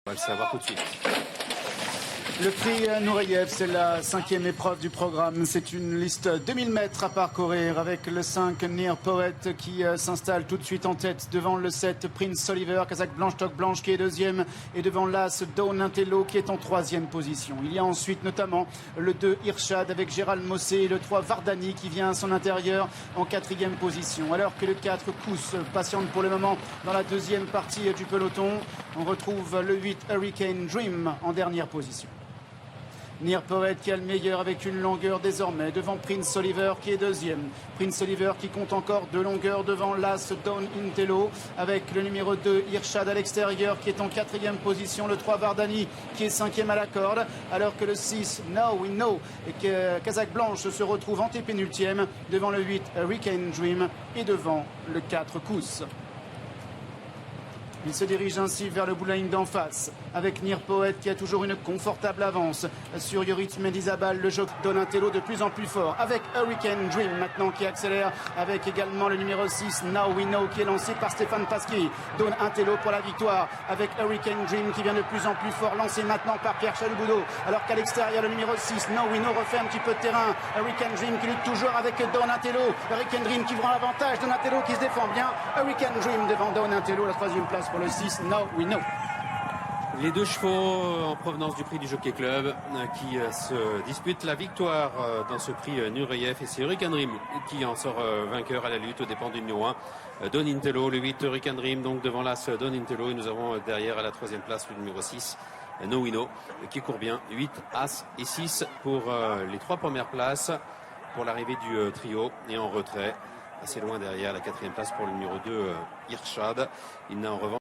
On va le savoir tout de suite. Le prix Nureyev, c'est la 5e épreuve du programme. C'est une liste 2000 mètres à parcourir avec le 5 Near Poet qui s'installe tout de suite en tête devant le 7 Prince Oliver, Kazakh Blanche Toc Blanche qui est deuxième et devant l'As Dawn Intello qui est en troisième position. Il y a ensuite notamment le 2 Irshad avec Gérald Mossé et le 3 Vardani qui vient à son intérieur en quatrième position. Alors que le 4 Kous patiente pour le moment dans la deuxième partie du peloton. On retrouve le 8 Hurricane Dream en dernière position. Near Poet qui a le meilleur avec une longueur désormais devant Prince Oliver qui est deuxième. Prince Oliver qui compte encore 2 longueurs devant l'As Dawn Intello avec le numéro 2 Irshad à l'extérieur qui est en quatrième position. Le 3 Vardani qui est cinquième à la corde alors que le 6 Now We Know et que Kazakh Blanche se retrouve antépénultième devant le 8 Hurricane Dream et devant le 4 Kous. Il se dirige ainsi vers le bout de la ligne d'en face avec Near Poet qui a toujours une confortable avance sur Yorit Mendizabal, le jockey Donatello de plus en plus fort avec Hurricane Dream maintenant qui accélère avec également le numéro 6 Now We Know qui est lancé par Stéphane Pasquier. Donatello pour la victoire avec Hurricane Dream qui vient de plus en plus fort, lancé maintenant par Pierre Chaluboudot alors qu'à l'extérieur le numéro 6 Now We Know refait un petit peu de terrain. Hurricane Dream qui lutte toujours avec Donatello. Hurricane Dream qui prend l'avantage, Donatello qui se défend bien. Hurricane Dream devant Donatello, la troisième place pour le 6 Now We Know. Les deux chevaux en provenance du prix du Jockey Club qui se disputent la victoire dans ce prix Nureyev et c'est Hurricane Dream qui en sort vainqueur à la lutte aux dépens du numéro 1 Dawn Intello, le 8 Hurricane Dream donc devant l'As Dawn Intello et nous avons derrière à la troisième place le numéro 6 No We Know qui court bien, 8, As et 6 pour les 3 premières places pour l'arrivée du trio et en retrait assez loin derrière la quatrième place pour le numéro 2 Irshad. Il n'a en revanche